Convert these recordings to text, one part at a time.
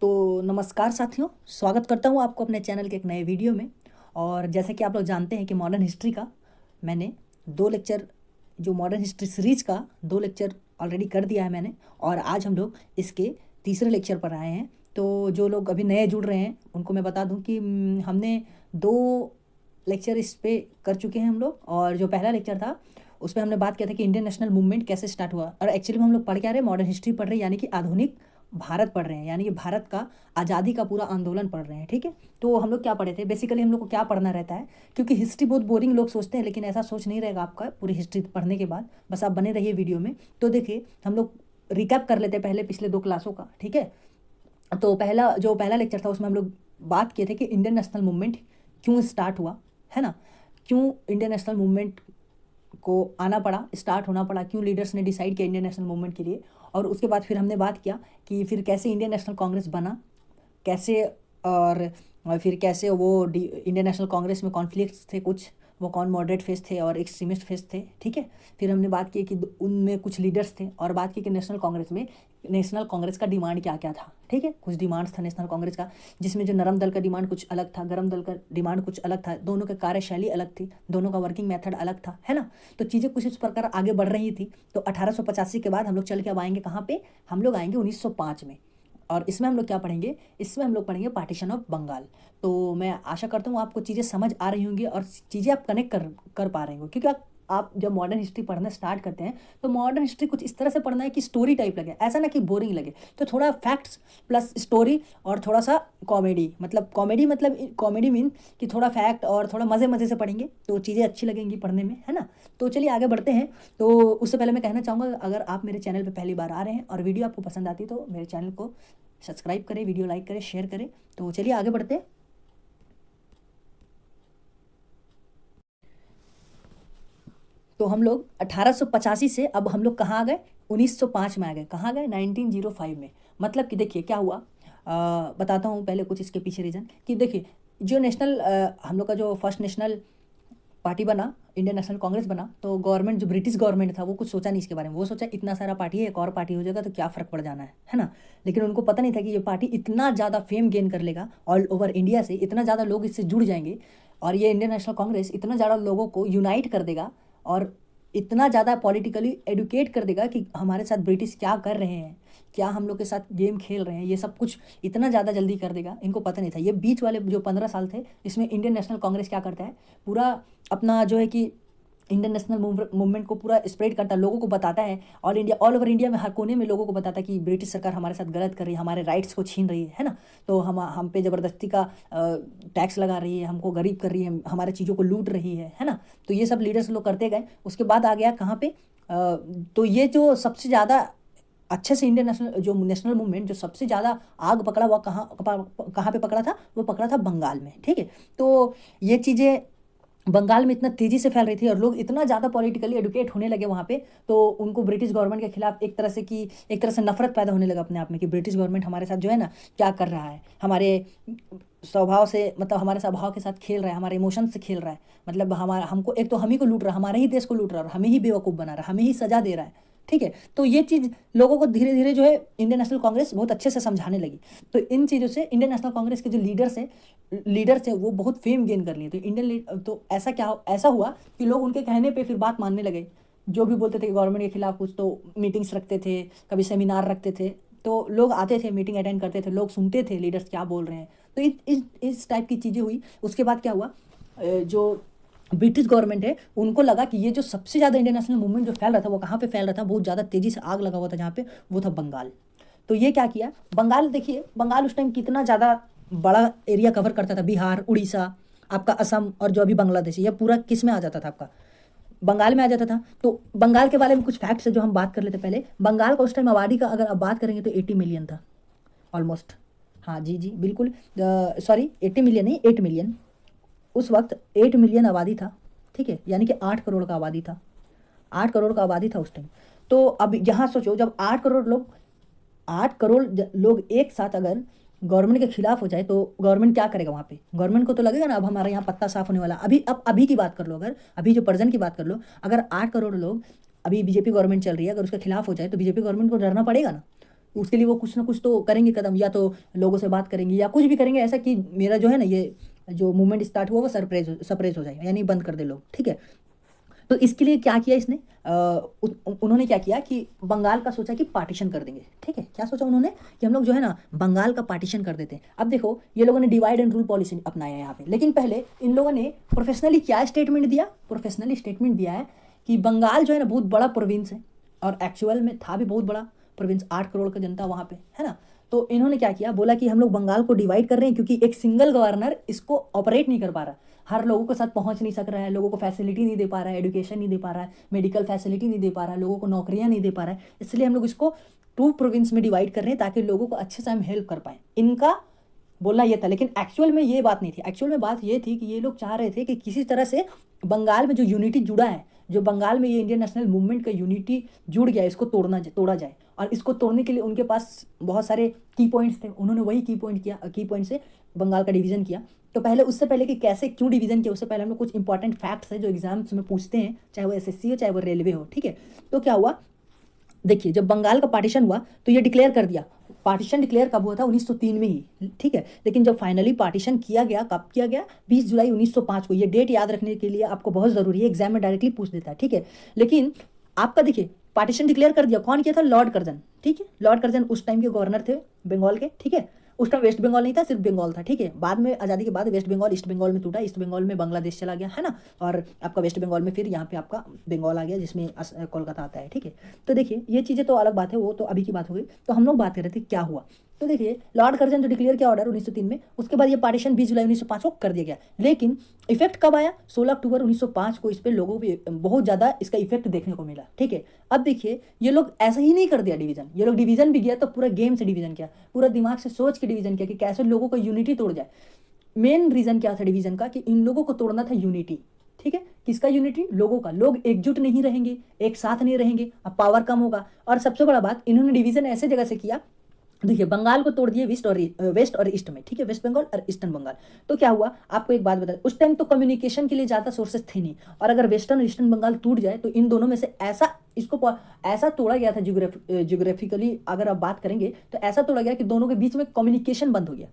तो नमस्कार साथियों, स्वागत करता हूँ आपको अपने चैनल के एक नए वीडियो में। और जैसे कि आप लोग जानते हैं कि मॉडर्न हिस्ट्री का मैंने दो लेक्चर, जो मॉडर्न हिस्ट्री सीरीज का दो लेक्चर ऑलरेडी कर दिया है मैंने। और आज हम लोग इसके तीसरे लेक्चर पर आए हैं। तो जो लोग अभी नए जुड़ रहे हैं उनको मैं बता दूं कि हमने दो लेक्चर इस पे कर चुके हैं हम लोग। और जो पहला लेक्चर था उस पर हमने बात किया था कि इंडियन नेशनल मूवमेंट कैसे स्टार्ट हुआ। और एक्चुअली में हम लोग पढ़ के आ रहे हैं, मॉडर्न हिस्ट्री पढ़ रहे हैं, यानी कि आधुनिक भारत पढ़ रहे हैं, यानी कि भारत का आज़ादी का पूरा आंदोलन पढ़ रहे हैं। ठीक है, तो हम लोग क्या पढ़े थे, बेसिकली हम लोग को क्या पढ़ना रहता है, क्योंकि हिस्ट्री बहुत बोरिंग लोग सोचते हैं, लेकिन ऐसा सोच नहीं रहेगा आपका पूरी हिस्ट्री पढ़ने के बाद। बस आप बने रहिए वीडियो में। तो देखिए, हम लोग रिकैप कर लेते हैं पहले पिछले दो क्लासों का। ठीक है, तो पहला लेक्चर था उसमें हम लोग बात किए थे कि इंडियन नेशनल मूवमेंट क्यों स्टार्ट हुआ, है ना। क्यों इंडियन नेशनल मूवमेंट को आना पड़ा, स्टार्ट होना पड़ा, क्यों लीडर्स ने डिसाइड किया इंडियन नेशनल मूवमेंट के लिए। और उसके बाद फिर हमने बात किया कि फिर कैसे इंडियन नेशनल कांग्रेस बना, कैसे और फिर कैसे वो इंडियन नेशनल कांग्रेस में कॉन्फ्लिक्ट्स थे कुछ, वो कौन मॉडरेट फेस थे और एक्सट्रीमिस्ट फेस थे। ठीक है, फिर हमने बात की कि उनमें कुछ लीडर्स थे, और बात की कि नेशनल कांग्रेस का डिमांड क्या क्या था। ठीक है, कुछ डिमांड्स था नेशनल कांग्रेस का, जिसमें जो नरम दल का डिमांड कुछ अलग था, गरम दल का डिमांड कुछ अलग था, दोनों की कार्यशैली अलग थी, दोनों का वर्किंग मेथड अलग था, है ना। तो चीज़ें कुछ इस प्रकार आगे बढ़ रही थी। तो 1885 के बाद हम लोग चल के अब आएंगे कहाँ पे, हम लोग आएंगे 1905 में। और इसमें हम लोग क्या पढ़ेंगे, इसमें हम लोग पढ़ेंगे पार्टीशन ऑफ बंगाल। तो मैं आशा करता हूँ आपको चीज़ें समझ आ रही होंगी और चीज़ें आप कनेक्ट कर पा रहे होंगे, क्योंकि आप जब मॉडर्न हिस्ट्री पढ़ना स्टार्ट करते हैं तो मॉडर्न हिस्ट्री कुछ इस तरह से पढ़ना है कि स्टोरी टाइप लगे, ऐसा ना कि बोरिंग लगे। तो थोड़ा फैक्ट्स प्लस स्टोरी और थोड़ा सा कॉमेडी, मतलब कॉमेडी मीन कि थोड़ा फैक्ट और थोड़ा मज़े मज़े से पढ़ेंगे तो चीज़ें अच्छी लगेंगी पढ़ने में, है ना। तो चलिए आगे बढ़ते हैं। तो उससे पहले मैं कहना चाहूँगा, अगर आप मेरे चैनल पर पहली बार आ रहे हैं और वीडियो आपको पसंद आती है तो मेरे चैनल को सब्सक्राइब करें, वीडियो लाइक करें, शेयर करें। तो चलिए आगे बढ़ते हैं। तो हम लोग 1885 से अब हम लोग कहाँ आ गए, 1905 में आ गए। कहाँ गए, 1905 में। मतलब कि देखिए क्या हुआ, बताता हूँ पहले कुछ इसके पीछे रीज़न। कि देखिए, जो हम लोग का जो फर्स्ट नेशनल पार्टी बना, इंडियन नेशनल कांग्रेस बना, तो गवर्नमेंट, जो ब्रिटिश गवर्नमेंट था, वो कुछ सोचा नहीं इसके बारे में। वो सोचा इतना सारा पार्टी है, एक और पार्टी हो जाएगा तो क्या फ़र्क पड़ जाना है ना। लेकिन उनको पता नहीं था कि ये पार्टी इतना ज़्यादा फेम गेन कर लेगा ऑल ओवर इंडिया से, इतना ज़्यादा लोग इससे जुड़ जाएंगे, और ये इंडियन नेशनल कांग्रेस इतना ज़्यादा लोगों को यूनाइट कर देगा, और इतना ज़्यादा पॉलिटिकली एडुकेट कर देगा कि हमारे साथ ब्रिटिश क्या कर रहे हैं, क्या हम लोग के साथ गेम खेल रहे हैं, ये सब कुछ इतना ज़्यादा जल्दी कर देगा। इनको पता नहीं था। ये बीच वाले जो 15 साल थे, इसमें इंडियन नेशनल कांग्रेस क्या करता है, पूरा अपना जो है कि इंडियन नेशनल मूवमेंट को पूरा स्प्रेड करता है, लोगों को बताता है, ऑल ओवर इंडिया में हर कोने में लोगों को बताता है कि ब्रिटिश सरकार हमारे साथ गलत कर रही है, हमारे राइट्स को छीन रही है ना। तो हम पे ज़बरदस्ती का टैक्स लगा रही है, हमको गरीब कर रही है, हमारे चीज़ों को लूट रही है ना। तो ये सब लीडर्स लोग करते गए। उसके बाद आ गया कहाँ पे, तो ये जो सबसे ज़्यादा अच्छे से इंडियन नेशनल मूवमेंट जो सबसे ज़्यादा आग पकड़ा हुआ कहाँ पे पकड़ा था, वो पकड़ा था बंगाल में। ठीक है, तो ये चीज़ें बंगाल में इतना तेज़ी से फैल रही थी और लोग इतना ज़्यादा पॉलिटिकली एडुकेट होने लगे वहाँ पे, तो उनको ब्रिटिश गवर्नमेंट के खिलाफ एक तरह से नफरत पैदा होने लगा अपने आप में, कि ब्रिटिश गवर्नमेंट हमारे साथ जो है ना क्या कर रहा है, हमारे स्वभाव से, मतलब हमारे स्वभाव के साथ खेल रहा है, हमारे इमोशन से खेल रहा है। मतलब हमारा हमको एक तो हम ही को लूट रहा है, हमारे ही देश को लूट रहा है, और हमें ही बेवकूफ़ बना रहा है, हमें ही सजा दे रहा है। ठीक है, तो ये चीज़ लोगों को धीरे धीरे जो है इंडियन नेशनल कांग्रेस बहुत अच्छे से समझाने लगी। तो इन चीज़ों से इंडियन नेशनल कांग्रेस के जो लीडर्स थे वो बहुत फेम गेन कर लिए। तो तो ऐसा हुआ कि लोग उनके कहने पे फिर बात मानने लगे। जो भी बोलते थे गवर्नमेंट के खिलाफ कुछ, तो मीटिंग्स रखते थे, कभी सेमिनार रखते थे, तो लोग आते थे, मीटिंग अटेंड करते थे, लोग सुनते थे लीडर्स क्या बोल रहे हैं। तो इस टाइप की चीज़ें हुई। उसके बाद क्या हुआ, जो ब्रिटिश गवर्नमेंट है उनको लगा कि ये जो सबसे ज़्यादा इंडियन नेशनल मूवमेंट जो फैल रहा था वो कहाँ पे फैल रहा था, बहुत ज़्यादा तेज़ी से आग लगा हुआ था जहाँ पे, वो था बंगाल। तो ये क्या किया, बंगाल, देखिए बंगाल उस टाइम कितना ज़्यादा बड़ा एरिया कवर करता था, बिहार, उड़ीसा, आपका असम, और जो अभी बांग्लादेश, ये पूरा किस में आ जाता था, आपका बंगाल में आ जाता था। तो बंगाल के बारे में कुछ फैक्ट्स है जो हम बात कर लेते पहले। बंगाल का उस टाइम आबादी का अगर आप बात करेंगे तो 80 मिलियन था ऑलमोस्ट। हाँ जी जी बिल्कुल, सॉरी 80 मिलियन नहीं, 8 मिलियन। उस वक्त 8 मिलियन आबादी था। ठीक है, यानी कि 8 करोड़ का आबादी था, 8 करोड़ का आबादी था उस टाइम। तो अब यहाँ सोचो, जब 8 करोड़ लोग एक साथ अगर गवर्नमेंट के खिलाफ हो जाए तो गवर्नमेंट क्या करेगा वहाँ पे, गवर्नमेंट को तो लगेगा ना अब हमारे यहाँ पत्ता साफ होने वाला। अभी की बात कर लो, अगर अभी जो प्रेजेंट की बात कर लो, अगर 8 करोड़ लोग, अभी बीजेपी गवर्नमेंट चल रही है, अगर उसके खिलाफ हो जाए तो बीजेपी गवर्नमेंट को डरना पड़ेगा ना। उसके लिए वो कुछ ना कुछ तो करेंगे कदम, या तो लोगों से बात करेंगे या कुछ भी करेंगे ऐसा कि मेरा जो है ना ये जो मूवमेंट स्टार्ट हुआ वो सप्रेस हो जाएगा, यानी बंद कर दे लोग, ठीक है। तो इसके लिए क्या किया इसने, उन्होंने क्या किया कि बंगाल का सोचा कि पार्टीशन कर देंगे, ठीक है। क्या सोचा उन्होंने कि हम लोग जो है ना बंगाल का पार्टीशन कर देते हैं। अब देखो ये लोगों ने डिवाइड एंड रूल पॉलिसी अपनाया है यहाँ पे, लेकिन पहले इन लोगों ने प्रोफेशनली क्या स्टेटमेंट दिया, प्रोफेशनली स्टेटमेंट दिया है कि बंगाल जो है ना बहुत बड़ा प्रोविंस है, और एक्चुअल में था भी बहुत बड़ा प्रोविंस, 8 करोड़ का जनता वहाँ पे है ना। तो इन्होंने क्या किया, बोला कि हम लोग बंगाल को डिवाइड कर रहे हैं क्योंकि एक सिंगल गवर्नर इसको ऑपरेट नहीं कर पा रहा, हर लोगों के साथ पहुंच नहीं सक रहा है, लोगों को फैसिलिटी नहीं दे पा रहा है, एजुकेशन नहीं दे पा रहा है, मेडिकल फैसिलिटी नहीं दे पा रहा है, लोगों को नौकरियां नहीं दे पा रहा है, इसलिए हम लोग इसको 2 प्रोविंस में डिवाइड कर रहे हैं ताकि लोगों को अच्छे से हम हेल्प कर पाएँ, इनका बोलना ये था। लेकिन एक्चुअल में ये बात नहीं थी, एक्चुअल में बात ये थी कि ये लोग चाह रहे थे कि किसी तरह से बंगाल में जो यूनिटी जुड़ा है, जो बंगाल में ये इंडियन नेशनल मूवमेंट का यूनिटी जुड़ गया है, इसको तोड़ा जाए। और इसको तोड़ने के लिए उनके पास बहुत सारे की पॉइंट्स थे, उन्होंने वही की पॉइंट से बंगाल का डिवीजन किया। तो पहले उससे पहले कि कैसे क्यों डिवीजन किया, उससे पहले हम लोग कुछ इंपॉर्टेंट फैक्ट्स है जो एग्जाम्स में पूछते हैं, चाहे वो एसएससी हो चाहे वो रेलवे हो, ठीक है। तो क्या हुआ, देखिए जब बंगाल का पार्टीशन हुआ तो ये डिक्लेयर कर दिया, पार्टीशन डिक्लेयर कब हुआ था, 1903 में ही, ठीक है। लेकिन जब फाइनली पार्टीशन किया गया, कब किया गया, 20 जुलाई 1905 को। ये डेट याद रखने के लिए आपको बहुत जरूरी है, एग्जाम में डायरेक्टली पूछ देता है, ठीक है। लेकिन आपका देखिए पार्टीशन डिक्लेयर कर दिया, कौन किया था, लॉर्ड कर्जन, ठीक है। लॉर्ड कर्जन उस टाइम के गवर्नर थे बंगाल के, ठीक है। उस टाइम वेस्ट बंगाल नहीं था, सिर्फ बंगाल था, ठीक है। बाद में आज़ादी के बाद वेस्ट बंगाल ईस्ट बंगाल में टूटा, ईस्ट बंगाल में बांग्लादेश चला गया है ना, और आपका वेस्ट बंगाल में फिर यहाँ पे आपका बंगाल आ गया जिसमें कोलकाता आता है, ठीक है। तो देखिए ये चीज़ें तो अलग बात है, वो तो अभी की बात हो गई। तो हम लोग बात कर रहे थे क्या हुआ। तो देखिए लॉर्ड कर्जन जो डिक्लेयर किया ऑर्डर 1903 में, उसके बाद ये पार्टीशन 20 जुलाई 1905 को कर दिया गया। लेकिन इफेक्ट कब आया, 16 अक्टूबर 1905 को इस पर लोगों को बहुत ज़्यादा इसका इफेक्ट देखने को मिला, ठीक है। अब देखिए ये लोग ऐसा ही नहीं कर दिया डिवीजन, ये लोग डिवीजन भी किया तो पूरा गेम से डिवीजन किया, पूरा दिमाग से सोच के डिवीजन किया कि कैसे लोगों का यूनिटी तोड़ जाए। मेन रीजन क्या था डिवीजन का, कि इन लोगों को तोड़ना था यूनिटी, ठीक है। किसका यूनिटी, लोगों का। लोग एकजुट नहीं रहेंगे, एक साथ नहीं रहेंगे, अब पावर कम होगा। और सबसे बड़ा बात, इन्होंने डिवीजन ऐसे जगह से किया, देखिए बंगाल को तोड़ दिए वेस्ट और ईस्ट में, ठीक है, वेस्ट बंगाल और ईस्टर्न बंगाल। तो क्या हुआ, आपको एक बात बता, उस टाइम तो कम्युनिकेशन के लिए ज़्यादा सोर्सेस थे नहीं, और अगर वेस्टर्न और ईस्टर्न बंगाल टूट जाए तो इन दोनों में से ऐसा तोड़ा गया था जियोग्राफिकली अगर आप बात करेंगे तो ऐसा तोड़ा गया कि दोनों के बीच में कम्युनिकेशन बंद हो गया,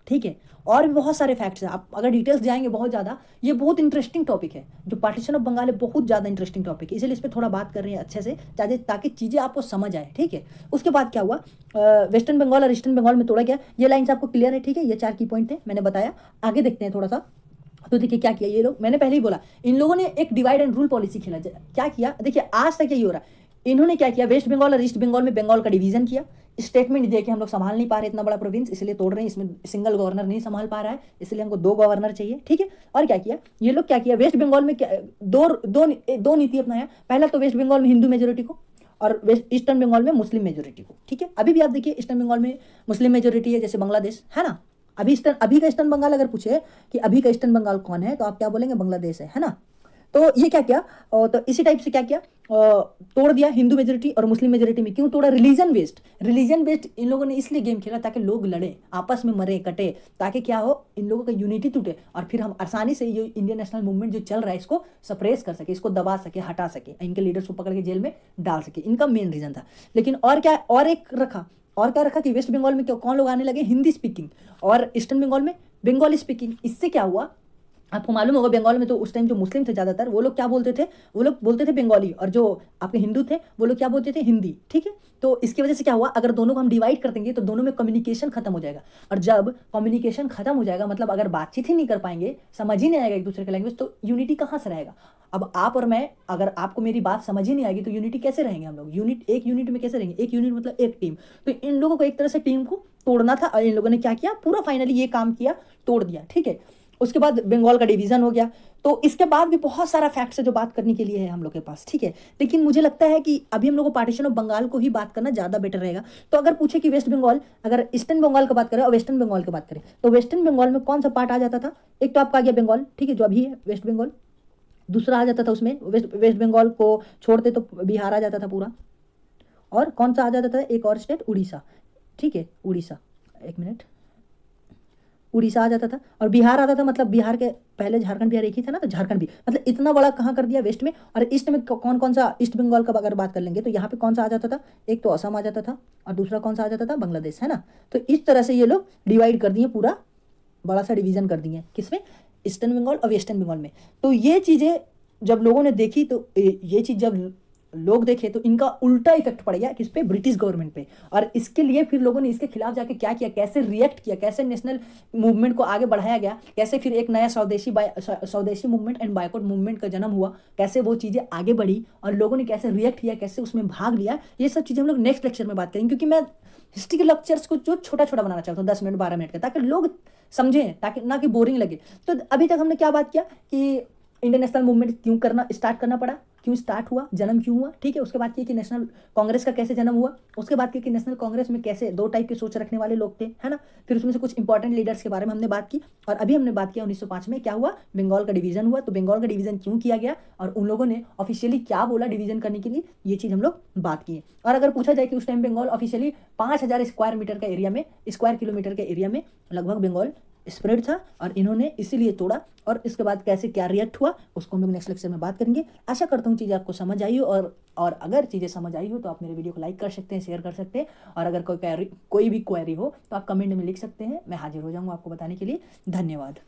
ठीक है। और भी बहुत सारे फैक्ट्स हैं, आप अगर डिटेल्स जाएंगे बहुत ज़्यादा, ये बहुत इंटरेस्टिंग टॉपिक है, जो पार्टीशन ऑफ बंगाल है, बहुत ज़्यादा इंटरेस्टिंग टॉपिक है, इसलिए इस पर थोड़ा बात कर रहे हैं अच्छे से, ताकि चीज़ें आपको समझ आए, ठीक है। उसके बाद क्या हुआ, वेस्टर्न बंगाल और ईस्टर्न बंगाल में तोड़ा गया। ये लाइन्स आपको क्लियर है, ठीक है, ये 4 की पॉइंट थे, मैंने बताया। आगे देखते हैं थोड़ा सा। तो देखिए क्या किया ये लोग, मैंने पहले ही बोला इन लोगों ने एक डिवाइड एंड रूल पॉलिसी खेला। क्या किया, देखिए आज तक यही हो रहा है। इन्होंने क्या किया, वेस्ट बंगाल और ईस्ट बंगाल में बंगाल का डिवीजन किया, स्टेटमेंट दिया कि हम लोग संभाल नहीं पा रहे इतना बड़ा प्रोविंस, इसलिए तोड़ रहे हैं, इसमें सिंगल गवर्नर नहीं संभाल पा रहा है, इसलिए हमको 2 गवर्नर चाहिए, ठीक है। और क्या किया ये लोग, क्या किया, वेस्ट बंगाल में दो नीति अपनाया। पहला तो वेस्ट बंगाल में हिंदू मेजोरिटी को, और ईस्टर्न बंगाल में मुस्लिम मेजोरिटी को, ठीक है। अभी भी आप देखिए ईस्टर्न बंगाल में मुस्लिम मेजोरिटी है, जैसे बांग्लादेश है ना। अभी का ईस्टर्न बंगाल अगर पूछे कि अभी का ईस्टर्न बंगाल कौन है, तो आप क्या बोलेंगे, बांग्लादेश है ना। तो ये क्या किया, तो इसी टाइप से क्या किया, तोड़ दिया हिंदू मेजोरिटी और मुस्लिम मेजोरिटी में। क्यों तोड़ा, रिलीजन बेस्ड इन लोगों ने इसलिए गेम खेला ताकि लोग लड़े, आपस में मरे कटे, ताकि क्या हो, इन लोगों का यूनिटी टूटे, और फिर हम आसानी से ये इंडियन नेशनल मूवमेंट जो चल रहा है इसको सप्रेस कर सके, इसको दबा सके, हटा सके, इनके लीडर्स को पकड़ के जेल में डाल सके। इनका मेन रीजन था। लेकिन और क्या, और क्या रखा कि वेस्ट बंगाल में कौन लोग आने लगे, हिंदी स्पीकिंग, और ईस्टर्न बंगाल में बंगाली स्पीकिंग। इससे क्या हुआ, आपको मालूम होगा बंगाल में तो उस टाइम जो मुस्लिम थे ज़्यादातर, वो लोग क्या बोलते थे, वो लोग बोलते थे बंगाली, और जो आपके हिंदू थे वो लोग क्या बोलते थे, हिंदी, ठीक है। तो इसकी वजह से क्या हुआ, अगर दोनों को हम डिवाइड कर देंगे तो दोनों में कम्युनिकेशन खत्म हो जाएगा, और जब कम्युनिकेशन खत्म हो जाएगा, मतलब अगर बातचीत ही नहीं कर पाएंगे, समझ ही नहीं आएगा एक दूसरे का लैंग्वेज, तो यूनिटी कहाँ से रहेगा। अब आप और मैं, अगर आपको मेरी बात समझ ही नहीं आएगी तो यूनिटी कैसे रहेंगे हम लोग, एक यूनिट में कैसे रहेंगे, एक यूनिट मतलब एक टीम। तो इन लोगों को एक तरह से टीम को तोड़ना था, और इन लोगों ने क्या किया, पूरा फाइनली ये काम किया, तोड़ दिया, ठीक है। उसके बाद बंगाल का डिवीजन हो गया। तो इसके बाद भी बहुत सारा फैक्ट्स है जो बात करने के लिए है हम लोग के पास, ठीक है। लेकिन मुझे लगता है कि अभी हम लोग को पार्टीशन ऑफ बंगाल को ही बात करना ज़्यादा बेटर रहेगा। तो अगर पूछे कि वेस्ट बंगाल, अगर ईस्टर्न बंगाल की बात करें और वेस्टर्न बंगाल की बात करें, तो वेस्टर्न बंगाल में कौन सा पार्ट आ जाता था, एक तो आपका आ गया बंगाल, ठीक है, जो अभी है वेस्ट बंगाल। दूसरा आ जाता था उसमें, वेस्ट बंगाल को छोड़ते तो बिहार आ जाता था पूरा, और कौन सा आ जाता था, एक और स्टेट, उड़ीसा, ठीक है, उड़ीसा, एक मिनट, उड़ीसा आ जाता था, और बिहार आता था, मतलब बिहार के पहले झारखंड बिहार एक ही था ना, तो झारखंड भी, मतलब इतना बड़ा कहाँ कर दिया, वेस्ट में। और ईस्ट में कौन कौन सा, ईस्ट बंगाल का अगर बात कर लेंगे तो यहाँ पे कौन सा आ जाता था, एक तो असम आ जाता था, और दूसरा कौन सा आ जाता था, बांग्लादेश, है ना। तो इस तरह से ये लोग डिवाइड कर दिए, पूरा बड़ा सा डिवीजन कर दिए, किसमें, ईस्टर्न बंगाल और वेस्टर्न बंगाल में। तो ये चीज़ें जब लोगों ने देखी, तो ये चीज़ जब लोग देखे तो इनका उल्टा इफेक्ट पड़ गया किस पे, ब्रिटिश गवर्नमेंट पे। और इसके लिए फिर लोगों ने इसके खिलाफ जाके क्या किया, कैसे रिएक्ट किया, कैसे नेशनल मूवमेंट को आगे बढ़ाया गया, कैसे फिर एक नया स्वदेशी मूवमेंट एंड बायकॉट मूवमेंट का जन्म हुआ, कैसे वो चीज़ें आगे बढ़ी और लोगों ने कैसे रिएक्ट किया, कैसे उसमें भाग लिया, ये सब चीज़ें हम लोग नेक्स्ट लेक्चर में बात करेंगे। क्योंकि मैं हिस्ट्री के लेक्चर्स को जो छोटा छोटा बनाना चाहता हूँ, 10 मिनट 12 मिनट का, ताकि लोग समझें, ताकि ना कि बोरिंग लगे। तो अभी तक हमने क्या बात किया कि इंडियन नेशनल मूवमेंट क्यों स्टार्ट करना पड़ा, क्यों स्टार्ट हुआ, जन्म क्यों हुआ, ठीक है। उसके बाद किया कि नेशनल कांग्रेस का कैसे जन्म हुआ, उसके बाद किया कि नेशनल कांग्रेस में कैसे दो टाइप की सोच रखने वाले लोग थे, है ना। फिर उसमें से कुछ इंपॉर्टेंट लीडर्स के बारे में हमने बात की। और अभी हमने बात किया 1905 में क्या हुआ, बंगाल का डिवीजन हुआ। तो बंगाल का डिवीजन क्यों किया गया और उन लोगों ने ऑफिशियली क्या बोला डिवीजन करने के लिए, ये चीज़ हम लोग बात की है। और अगर पूछा जाए कि उस time Bengal officially 5000 square metre का एरिया में, स्क्वायर किलोमीटर के एरिया में लगभग बंगाल स्प्रेड था, और इन्होंने इसीलिए तोड़ा। और इसके बाद कैसे क्या रिएक्ट हुआ, उसको हम लोग नेक्स्ट लेक्चर में बात करेंगे। आशा करता हूँ चीज़ें आपको समझ आई हो, और अगर चीज़ें समझ आई हो तो आप मेरे वीडियो को लाइक कर सकते हैं, शेयर कर सकते हैं। और अगर कोई भी क्वेरी हो तो आप कमेंट में लिख सकते हैं, मैं हाजिर हो जाऊँगा आपको बताने के लिए। धन्यवाद।